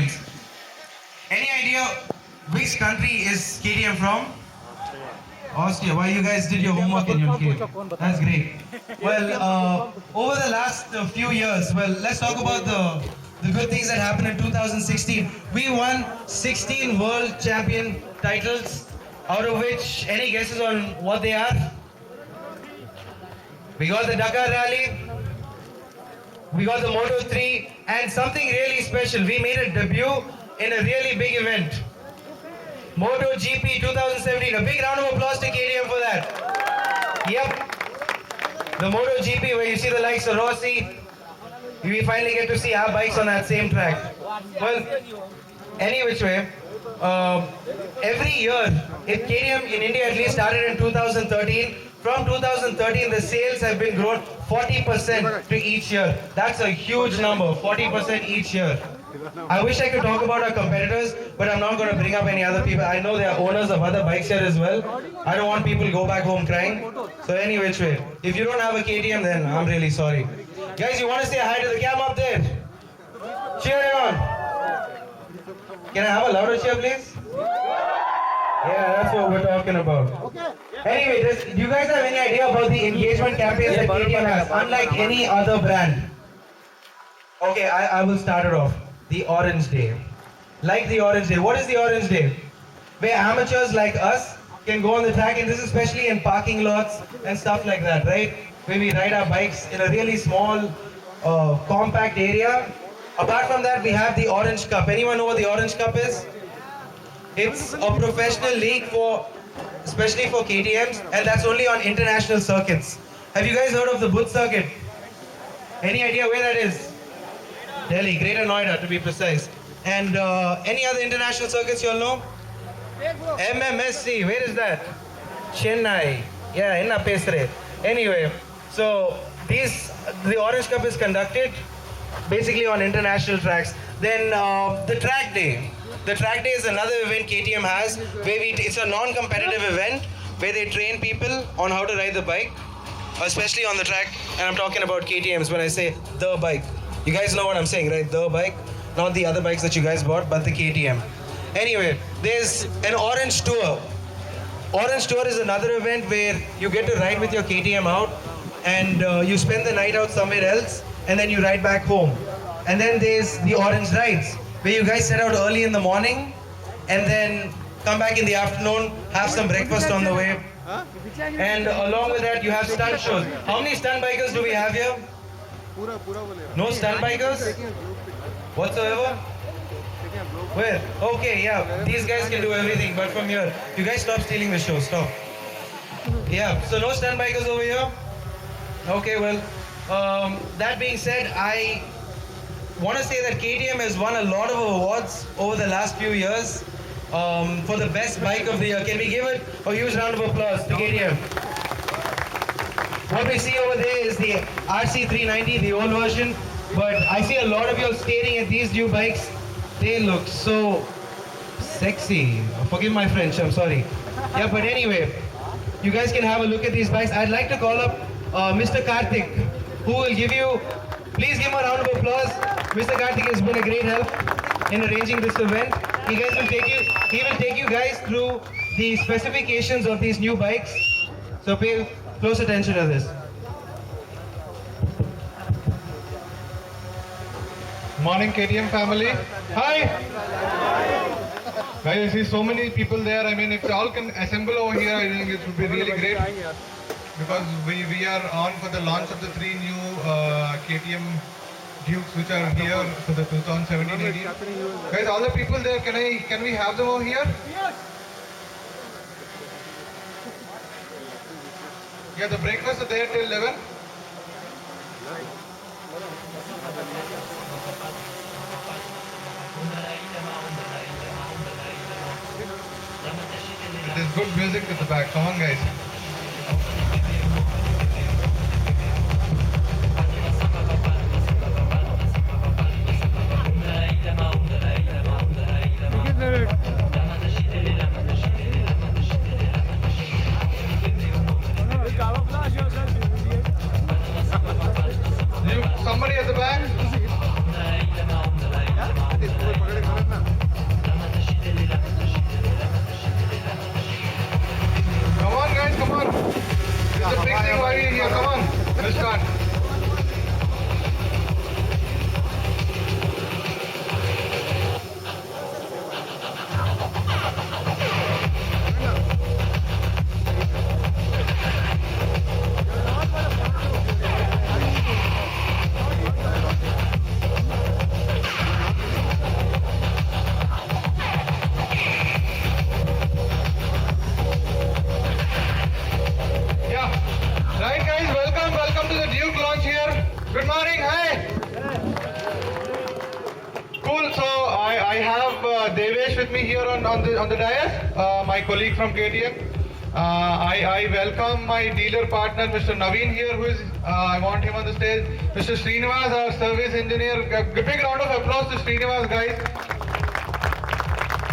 KTMs. Any idea which country is KTM from? Austria. Why you guys did your homework in your game? That's great. Well, over the last few years, well, let's talk about the good things that happened in 2016. We won 16 world champion titles, out of which, any guesses on what they are? We got the Dakar Rally, we got the Moto3, and something really special. We made a debut in a really big event. MotoGP 2017. A big round of applause to KTM for that. Yep. The MotoGP where you see the likes of Rossi. We finally get to see our bikes on that same track. Well, any which way, every year, if KTM in India at least started in 2013, from 2013 the sales have been grown 40% to each year. That's a huge number, 40% each year. I wish I could talk about our competitors, but I'm not going to bring up any other people. I know they are owners of other bikes here as well. I don't want people to go back home crying. So any which way, if you don't have a KTM, then I'm really sorry. Guys, you want to say hi to the cam up there? Cheer it on. Can I have a louder cheer, please? Yeah, that's what we're talking about. Anyway, do you guys have any idea about the engagement campaigns that KTM has, unlike any other brand? Okay, I will start it off. The Orange Day. Like the Orange Day. What is the Orange Day? Where amateurs like us can go on the track, and this is especially in parking lots and stuff like that, right? Where we ride our bikes in a really small, compact area. Apart from that, we have the Orange Cup. Anyone know what the Orange Cup is? It's a professional league especially for KTMs, and that's only on international circuits. Have you guys heard of the Buddh circuit? Any idea where that is? Delhi, Greater Noida to be precise. And any other international circuits you all know? MMSC, where is that? Chennai. Yeah, Enna Pesare. Anyway, so the Orange Cup is conducted basically on international tracks. Then the Track Day. The Track Day is another event KTM has where it's a non-competitive event where they train people on how to ride the bike, especially on the track. And I'm talking about KTMs when I say the bike. You guys know what I'm saying, right? The bike, not the other bikes that you guys bought, but the KTM. Anyway, there's an Orange Tour. Orange Tour is another event where you get to ride with your KTM out and you spend the night out somewhere else and then you ride back home. And then there's the Orange Rides, where you guys set out early in the morning and then come back in the afternoon, have some breakfast on the way. And along with that, you have stunt shows. How many stunt bikers do we have here? No stunt bikers? Whatsoever? Where? Okay, yeah. These guys can do everything, but from here, you guys stop stealing the show. Stop. Yeah, so no stunt bikers over here? Okay, well, that being said, I want to say that KTM has won a lot of awards over the last few years for the best bike of the year. Can we give it a huge round of applause to KTM? What we see over there is the RC390, the old version, but I see a lot of you all staring at these new bikes. They look so sexy. Forgive my French, I'm sorry. Yeah, but anyway, you guys can have a look at these bikes. I'd like to call up Mr. Karthik, who will give you, please give him a round of applause. Mr. Karthik has been a great help in arranging this event. He will take you guys through the specifications of these new bikes. So pay close attention to this. Morning KTM family. Hi! Guys, I see so many people there. I mean, if they all can assemble over here, I think it would be really great. Because we are on for the launch of the 3 new KTM Dukes which are here for the 2017-18. Guys, all the people there, can we have them over here? Yes! Yeah, the breakfast is there till 11. There's good music at the back. Come on, guys. Somebody at the back? I have Devesh with me here on the dais, my colleague from KTM. I welcome my dealer partner, Mr. Naveen here, who is, I want him on the stage. Mr. Srinivas, our service engineer. A big round of applause to Srinivas, guys.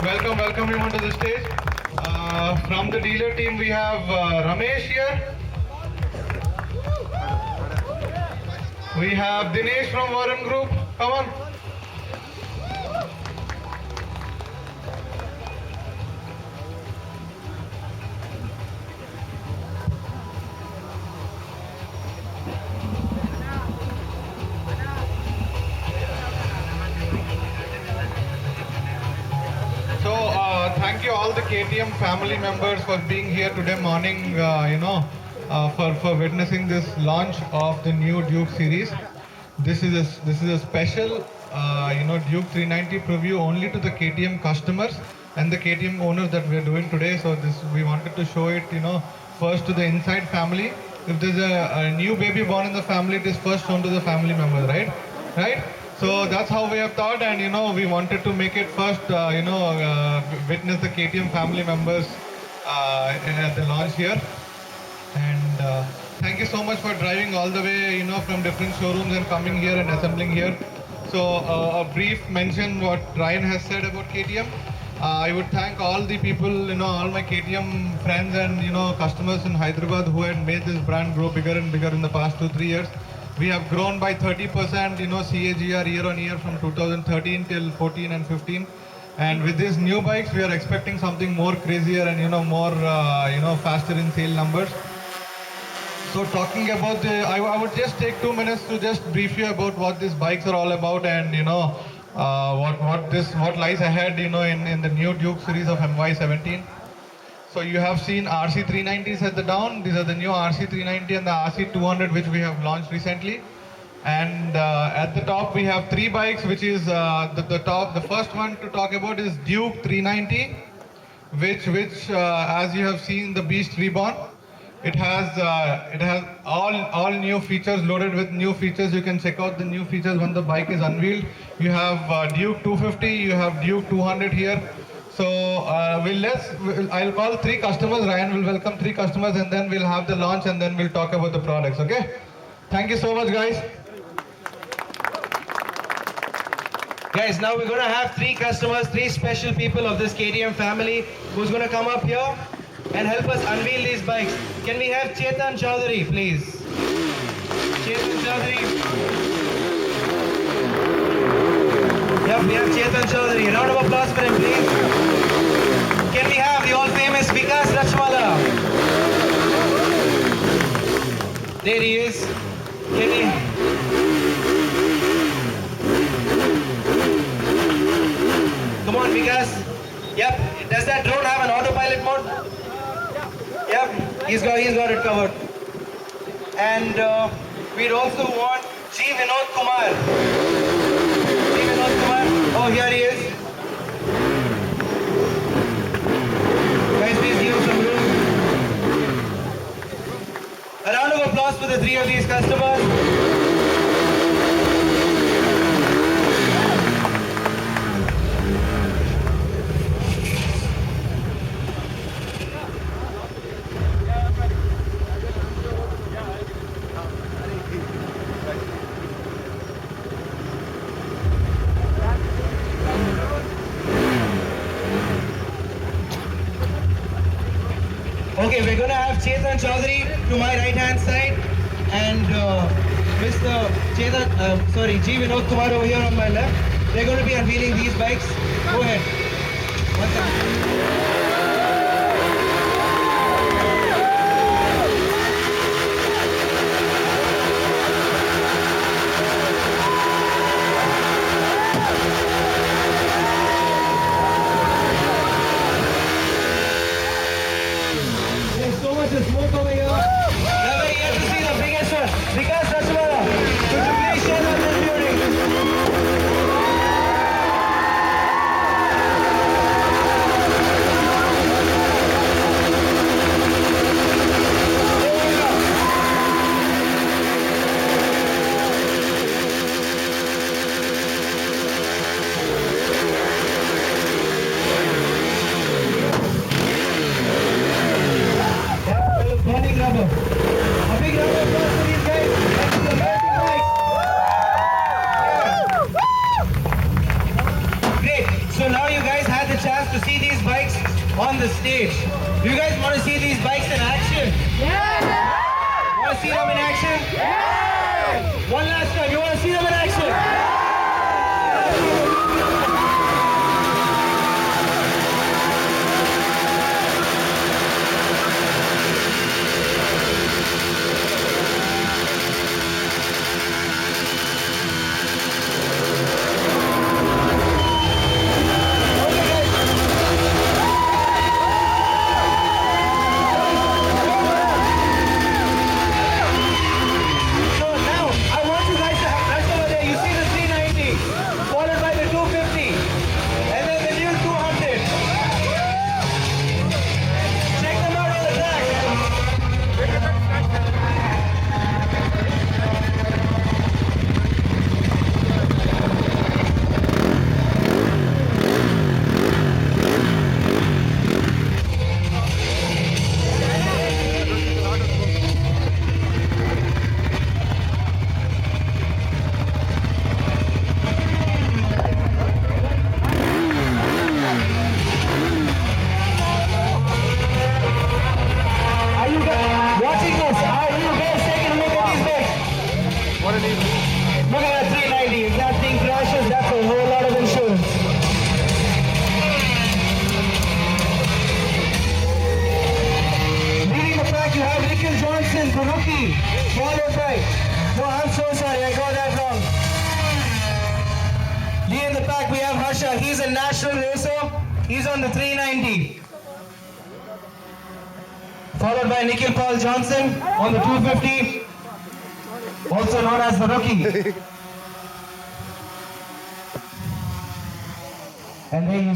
Welcome him onto the stage. From the dealer team, we have Ramesh here. We have Dinesh from Varun Group. Come on. So, thank you all the KTM family members for being here today morning, for witnessing this launch of the new Duke series. This is a special, Duke 390 preview only to the KTM customers and the KTM owners that we are doing today. So we wanted to show it, first to the inside family. If there's a new baby born in the family, it is first shown to the family members, right? Right? So that's how we have thought, and we wanted to make it first, witness the KTM family members at the launch here. And thank you so much for driving all the way, from different showrooms and coming here and assembling here. So a brief mention what Ryan has said about KTM. I would thank all the people, all my KTM friends and customers in Hyderabad who had made this brand grow bigger and bigger in the past 2-3 years. We have grown by 30%, CAGR year on year from 2013 till 14 and 15. And with these new bikes, we are expecting something more crazier and more faster in sale numbers. So talking about I would just take 2 minutes to just brief you about what these bikes are all about and what lies ahead in the new Duke series of MY17. So you have seen RC390s at the down. These are the new RC390 and the RC200 which we have launched recently. And at the top we have 3 bikes, which is the first one to talk about is Duke 390, which as you have seen, the Beast Reborn. It has all new features loaded with new features. You can check out the new features when the bike is unveiled. You have Duke 250, you have Duke 200 here. So I'll call 3 customers. Ryan will welcome 3 customers, and then we'll have the launch, and then we'll talk about the products. Okay? Thank you so much, guys. Guys, now we're gonna have 3 customers, 3 special people of this KTM family who's gonna come up here and help us unveil these bikes. Can we have Chetan Chaudhary, please? Chetan Chaudhary. Yep, we have Chetan Chaudhary. A round of applause for him, please. Can we have the all-famous Vikas Rachwala? There he is. Can we... Come on, Vikas. Yep. Does that drone have an autopilot mode? Yep. He's got it covered. And we'd also want G. Vinod Kumar. G. Vinod Kumar. Oh, here he is. Guys, please give him some room. A round of applause for the 3 of these customers. Okay, we're gonna have Chetan Chaudhary to my right hand side and Mr. G. Vinod Kumar over here on my left. They're going to be unveiling these bikes. Go ahead. What's up? The smoke over here. Now we're here to see the biggest one. Vikas Rachwala. Could you please show us this beauty? chance to see these bikes on the stage. Do you guys want to see these bikes in action? Yeah! Want to see them in action? Yeah! One last time, you want to see them in action? Look at that 390. If that thing crashes, that's a whole lot of insurance. Leading the pack, you have Nikhil Johnson, the rookie. Followed by... No, I'm so sorry, I got that wrong. Leading the pack, we have Harsha. He's a national racer. He's on the 390. Followed by Nikhil Paul Johnson on the 250. Also known as the rookie. And there you